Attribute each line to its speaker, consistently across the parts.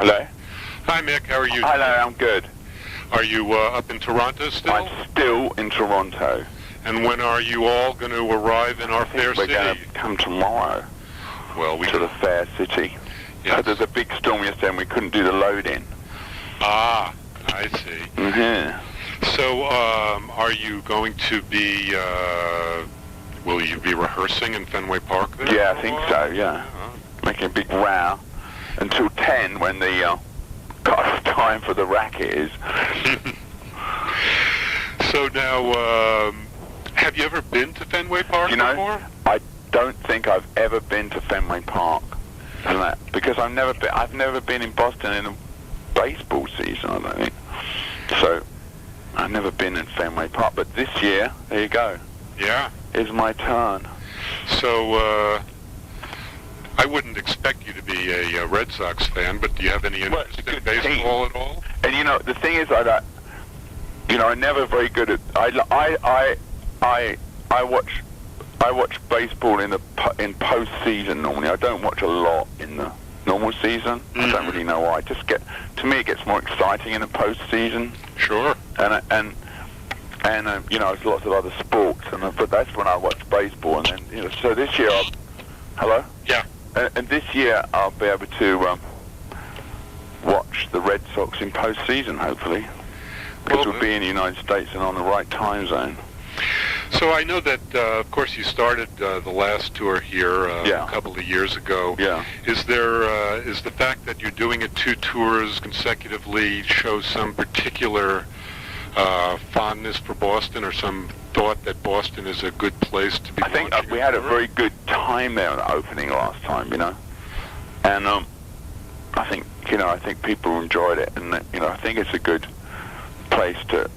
Speaker 1: Hello?
Speaker 2: Hi, Mick. How are you?
Speaker 1: Hello, I'm good.
Speaker 2: Are you up in Toronto still?
Speaker 1: I'm still in Toronto.
Speaker 2: And when are you all going to arrive in our fair city?
Speaker 1: We're going to come tomorrow to the fair city.
Speaker 2: Yes.
Speaker 1: There's a big storm yesterday and we couldn't do the load-in.
Speaker 2: Ah, I see.
Speaker 1: Mm-hmm.
Speaker 2: So, are you going to be, will you be rehearsing in Fenway Park there?
Speaker 1: Yeah, I think so, yeah. Making a big row until 10 when the cut time for the racket is.
Speaker 2: So now, have you ever been to Fenway Park before?
Speaker 1: I don't think I've ever been to Fenway Park, because I've never been in Boston in a baseball season, I don't think. So I've never been in Fenway Park, but this year, there you go.
Speaker 2: Yeah.
Speaker 1: It's my turn.
Speaker 2: So, I wouldn't expect you to be a Red Sox fan, but do you have any interest in baseball at all?
Speaker 1: And the thing is, I'm never very good at. I watch baseball in post-season normally. I don't watch a lot in the normal season. Mm-hmm. I don't really know why. To me, it gets more exciting in the post-season.
Speaker 2: Sure.
Speaker 1: And there's lots of other sports, but that's when I watch baseball. And then, so this year, hello?
Speaker 2: Yeah.
Speaker 1: And this year, I'll be able to watch the Red Sox in post-season, hopefully, because we'll be in the United States and on the right time zone.
Speaker 2: So I know that, of course, you started the last tour here a couple of years ago.
Speaker 1: Yeah.
Speaker 2: Is the fact that you're doing it 2 tours consecutively show some particular fondness for Boston, or some thought that Boston is a good place to be?
Speaker 1: I think we had a very good time there on the opening last time, and I think people enjoyed it, and I think it's a good place to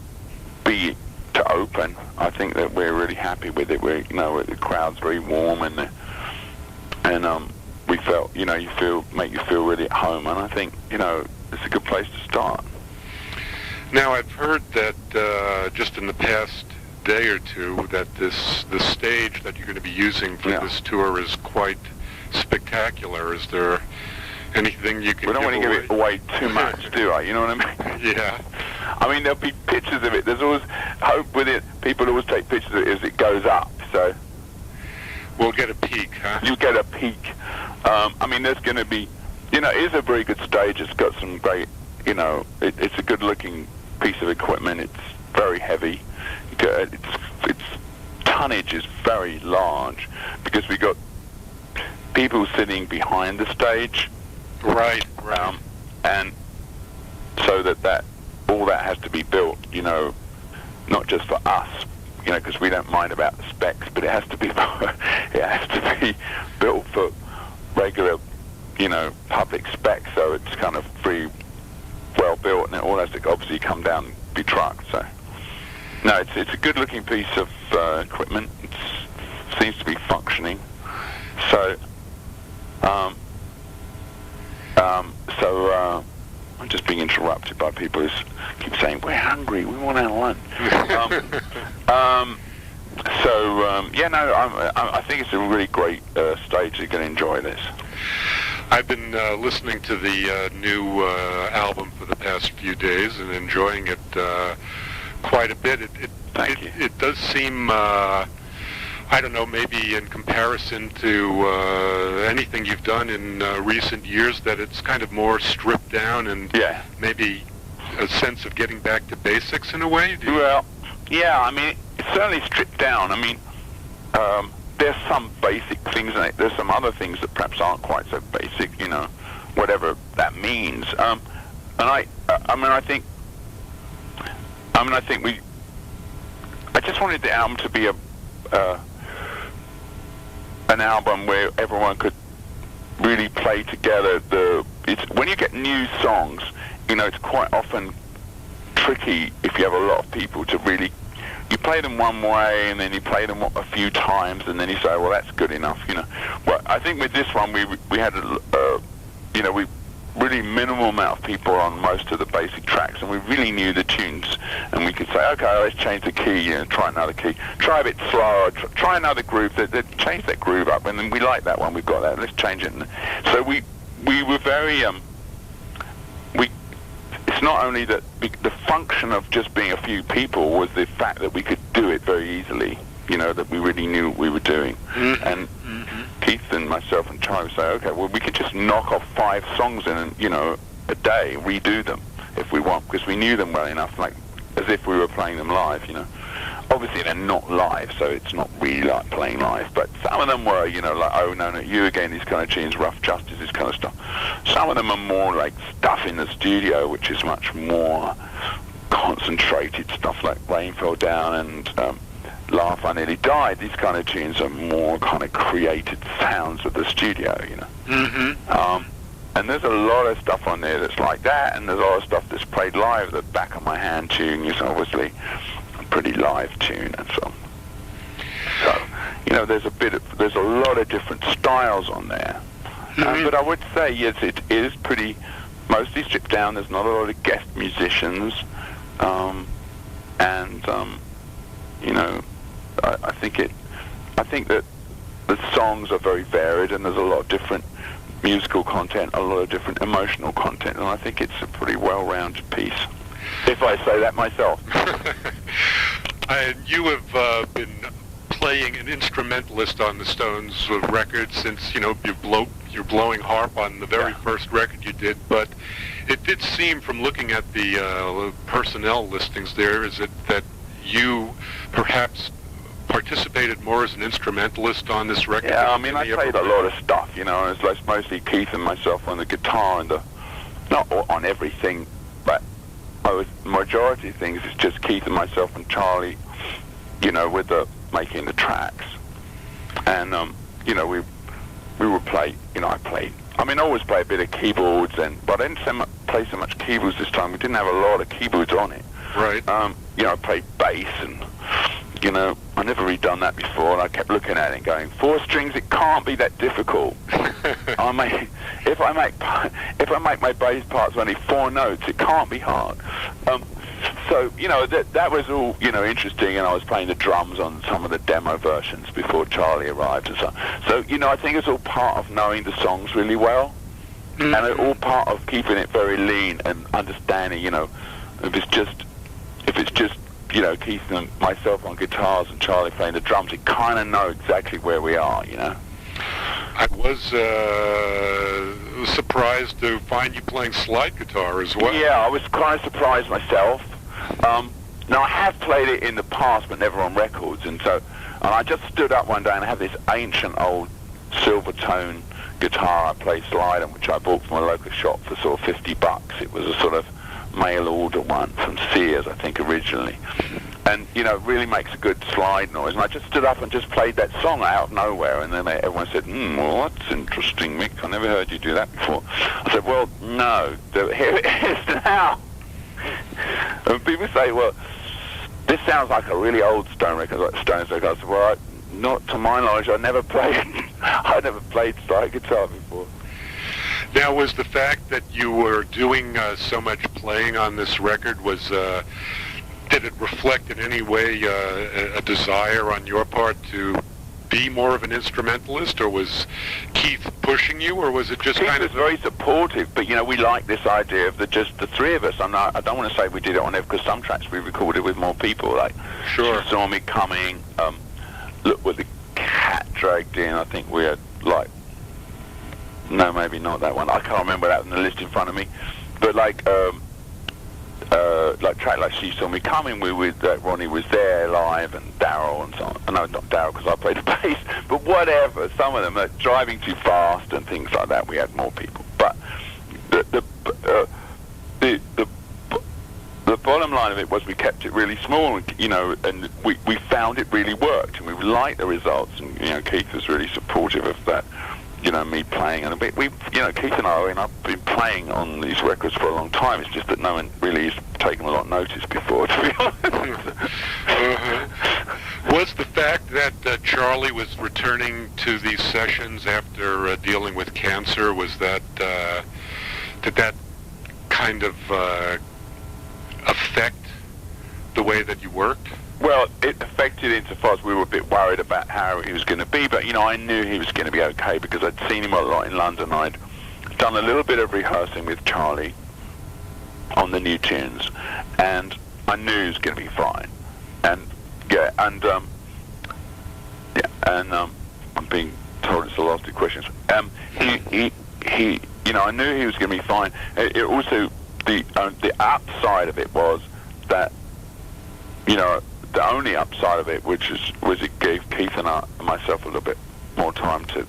Speaker 1: open. I think that we're really happy with it. The crowd's very warm, and we felt, make you feel really at home, and I think it's a good place to start.
Speaker 2: Now, I've heard that just in the past day or two that the stage that you're going to be using for this tour is quite spectacular. Is there anything you can?
Speaker 1: We don't want to give it away too much, do I? You know what I mean?
Speaker 2: Yeah.
Speaker 1: I mean, there'll be pictures of it. There's always hope with it. People always take pictures of it as it goes up. So
Speaker 2: we'll get a peek, huh?
Speaker 1: You get a peek. I mean, there's going to be, it is a very good stage. It's got some great, it's a good-looking piece of equipment. It's very heavy. Its tonnage is very large because we got people sitting behind the stage.
Speaker 2: Right.
Speaker 1: And so that all that has to be built, not just for us, because we don't mind about the specs, but it has to be built for regular, public specs. So it's kind of pretty well built, and it all has to obviously come down and be trucked. So no, it's a good-looking piece of equipment. It seems to be functioning. So. I'm just being interrupted by people who keep saying, we're hungry, we want our lunch. I think it's a really great stage. You're going to enjoy this.
Speaker 2: I've been listening to the new album for the past few days and enjoying it quite a bit.
Speaker 1: Thank you.
Speaker 2: It does seem... I don't know, maybe in comparison to anything you've done in recent years, that it's kind of more stripped down and maybe a sense of getting back to basics in a way?
Speaker 1: Well, yeah, I mean, it's certainly stripped down. I mean, there's some basic things in it. There's some other things that perhaps aren't quite so basic, whatever that means. I just wanted the album to be an album where everyone could really play together. When you get new songs, it's quite often tricky if you have a lot of people to really. You play them one way, and then you play them a few times, and then you say, well, that's good enough, Well, I think with this one, we had we really minimal amount of people on most of the basic tracks, and we really knew the tunes, and we could say, okay, let's change the key, try another key, try a bit slower, try another groove, change that groove up, and then we like that one, we've got that, let's change it. So we were very it's not only that the function of just being a few people was the fact that we could do it very easily, that we really knew what we were doing. And Keith and myself and Charlie would say, okay, well, we could just knock off 5 songs in, a day, redo them if we want, because we knew them well enough, like as if we were playing them live, Obviously, they're not live, so it's not really like playing live, but some of them were, like Oh No Not You Again, these kind of tunes, Rough Justice, this kind of stuff. Some of them are more like stuff in the studio, which is much more concentrated stuff like Rain Fell Down and Laugh I Nearly Died. These kind of tunes are more kind of created sounds of the studio, And there's a lot of stuff on there that's like that, and there's a lot of stuff that's played live. The Back of My Hand tune is obviously a pretty live tune, and so there's a lot of different styles on there. But I would say, yes, it is pretty mostly stripped down. There's not a lot of guest musicians, I think that the songs are very varied, and there's a lot of different musical content, a lot of different emotional content, and I think it's a pretty well-rounded piece, if I say that myself.
Speaker 2: You have been playing an instrumentalist on the Stones record since, you're blowing harp on the very first record you did, but it did seem from looking at the personnel listings there, is it that you perhaps participated more as an instrumentalist on this record?
Speaker 1: Yeah, I played a lot of stuff, it's like mostly Keith and myself on the guitar and not on everything, but majority of things is just Keith and myself and Charlie, with making the tracks. And, we would play, I played. I always play a bit of keyboards, but I didn't play so much keyboards this time. We didn't have a lot of keyboards on it.
Speaker 2: Right.
Speaker 1: I played bass, and, I never really done that before, and I kept looking at it and going, 4 strings, it can't be that difficult. If I make my bass parts only 4 notes, it can't be hard. So, that was all, interesting, and I was playing the drums on some of the demo versions before Charlie arrived and so on. So, I think it's all part of knowing the songs really well, and it's all part of keeping it very lean and understanding, if it's just, Keith and myself on guitars and Charlie playing the drums, you kind of know exactly where we are,
Speaker 2: I was surprised to find you playing slide guitar as well.
Speaker 1: Yeah, I was kind of surprised myself. Now, I have played it in the past, but never on records, and I just stood up one day and I had this ancient old Silvertone guitar I play slide on, which I bought from a local shop for sort of $50. It was a sort of mail order one from Sears, I think, originally. And, it really makes a good slide noise. And I just stood up and just played that song out of nowhere. And then everyone said, well, that's interesting, Mick. I never heard you do that before. I said, well, no. Here it is now. And people say, well, this sounds like a really old Stone record, like Stones record. I said, well, not to my knowledge. I never played slide guitar before.
Speaker 2: Now, was the fact that you were doing so much playing on this record, did it reflect in any way a desire on your part to be more of an instrumentalist, or was Keith pushing you, or was it just
Speaker 1: Keith
Speaker 2: kind of...
Speaker 1: was very supportive, but, we like this idea of just the 3 of us. I don't want to say we did it on every, because some tracks we recorded with more people, like
Speaker 2: Sure.
Speaker 1: She Saw Me Coming, Look What the Cat Dragged In. I think we had, no, maybe not that one. I can't remember that on the list in front of me. But track like She Saw Me Coming, Ronnie was there live, and Daryl and so on. No, not Daryl, because I played the bass, but whatever. Some of them, like Driving Too Fast and things like that, we had more people. But the bottom line of it was we kept it really small, and we found it really worked, and we liked the results, and Keith was really supportive of that. Me playing, and Keith and I, I've been playing on these records for a long time. It's just that no one really has taken a lot of notice before, to be honest.
Speaker 2: Was the fact that Charlie was returning to these sessions after dealing with cancer, did that kind of affect the way that you worked?
Speaker 1: Well, it affected insofar as we were a bit worried about how he was going to be, but, I knew he was going to be okay because I'd seen him a lot in London. I'd done a little bit of rehearsing with Charlie, on the new tunes, and I knew it was going to be fine. And I'm being told it's the last two questions. He I knew he was going to be fine. It also, the upside of it was that, the only upside of it, was it gave Keith and myself a little bit more time to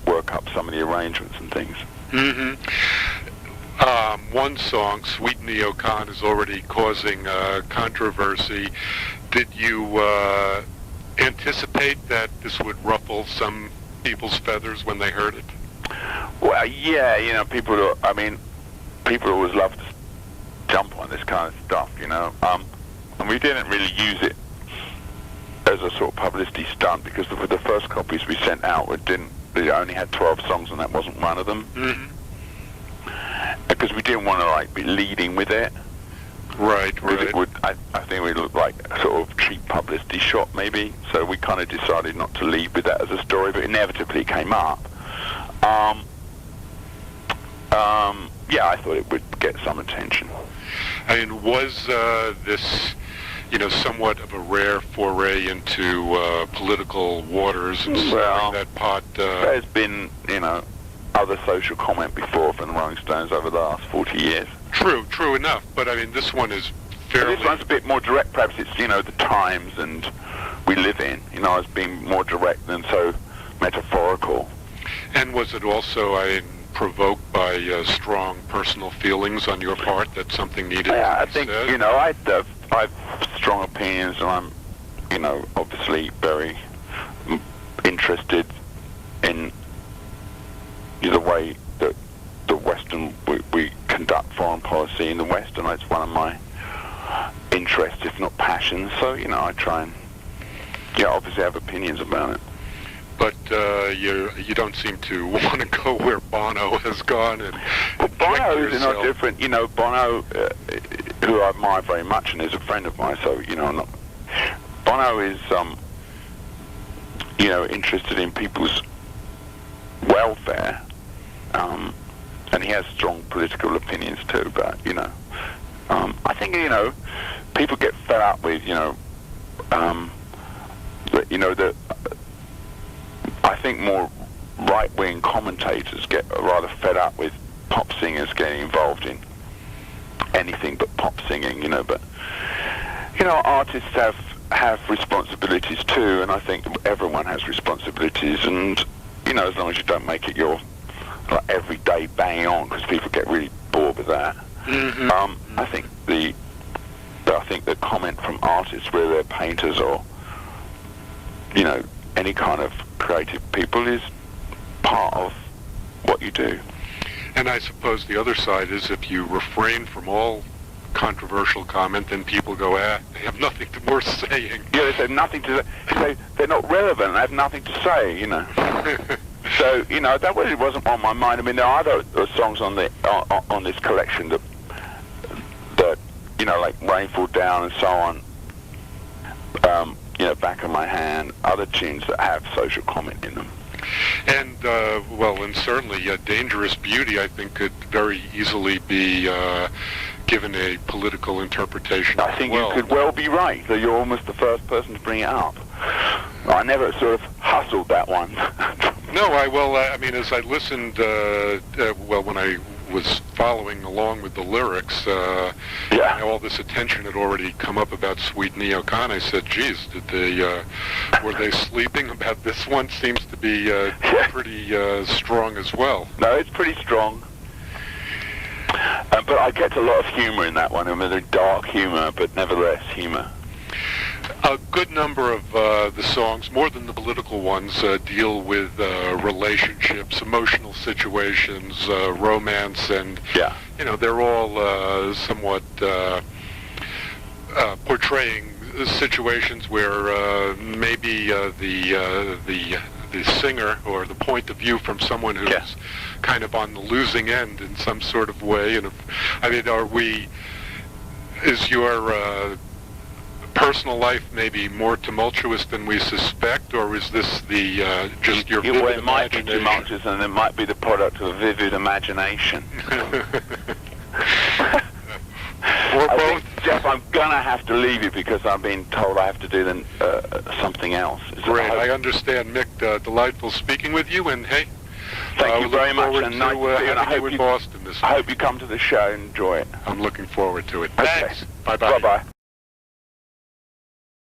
Speaker 1: work up some of the arrangements and things.
Speaker 2: Mm-hmm. One song, Sweet Neo Con, is already causing controversy. Did you anticipate that this would ruffle some people's feathers when they heard it?
Speaker 1: Well, yeah, people always love to jump on this kind of stuff, and we didn't really use it as a sort of publicity stunt, because the first copies we sent out, they only had 12 songs, and that wasn't one of them.
Speaker 2: Mm-hmm.
Speaker 1: Because we didn't want to be leading with it.
Speaker 2: Right.
Speaker 1: I think we looked like a sort of cheap publicity shot, maybe. So we kind of decided not to lead with that as a story, but inevitably it came up. I thought it would get some attention.
Speaker 2: I mean, was this, somewhat of a rare foray into political waters and stirring that pot?
Speaker 1: There's been, other social comment before from the Rolling Stones over the last 40 years.
Speaker 2: True enough. But I mean, this one is fairly...
Speaker 1: This one's a bit more direct. Perhaps it's, the times and we live in. It's being more direct than so metaphorical.
Speaker 2: And was it also, provoked by strong personal feelings on your part that something needed to be
Speaker 1: I think,
Speaker 2: said?
Speaker 1: I've strong opinions, and I'm, obviously very interested in the way that the Western, we conduct foreign policy in the West, and it's one of my interests, if not passions. So, I try and, obviously have opinions about it.
Speaker 2: But you don't seem to want to go where Bono has gone.
Speaker 1: Well, Bono is not different. Bono, who I admire very much and is a friend of mine, so, Bono is, interested in people's welfare, and he has strong political opinions too, but, I think, people get fed up with, I think more right-wing commentators get rather fed up with pop singers getting involved in anything but pop singing, but, artists have responsibilities too, and I think everyone has responsibilities, and, as long as you don't make it your everyday bang on, because people get really bored with that.
Speaker 2: Mm-hmm.
Speaker 1: I think the comment from artists, whether they're painters or, any kind of creative people, is part of what you do.
Speaker 2: And I suppose the other side is, if you refrain from all controversial comment, then people go, they have nothing more saying.
Speaker 1: Yeah, they have nothing to say. They're not relevant. They have nothing to say, So, that really wasn't on my mind. I mean, there are other songs on this collection that like Rainfall Down and so on, Back of My Hand, other tunes that have social comment in them.
Speaker 2: And, and certainly Dangerous Beauty, I think, could very easily be given a political interpretation.
Speaker 1: I think you could well be right, though you're almost the first person to bring it up. I never sort of hustled that one.
Speaker 2: No, as I listened, when I was following along with the lyrics, all this attention had already come up about Sweet Neo Con. I said, geez, were they sleeping about this one? Seems to be pretty strong as well.
Speaker 1: No, it's pretty strong. But I get a lot of humor in that one. I mean, dark humor, but nevertheless humor.
Speaker 2: A good number of the songs, more than the political ones, deal with relationships, emotional situations, romance, and they're all somewhat portraying situations where maybe the singer, or the point of view from someone who's kind of on the losing end in some sort of way. And is your personal life maybe more tumultuous than we suspect, or is this just your vivid
Speaker 1: imagination? It might be tumultuous, and it might be the product of a vivid imagination. I'm gonna have to leave you because I've been told I have to do something else.
Speaker 2: Great, I understand, Mick. Delightful speaking with you, and hey,
Speaker 1: thank you very much,
Speaker 2: and nice to see you. I hope you Boston this
Speaker 1: I hope you come to the show and enjoy it.
Speaker 2: I'm looking forward to it.
Speaker 1: Okay.
Speaker 2: Thanks. Bye-bye.
Speaker 1: Bye-bye.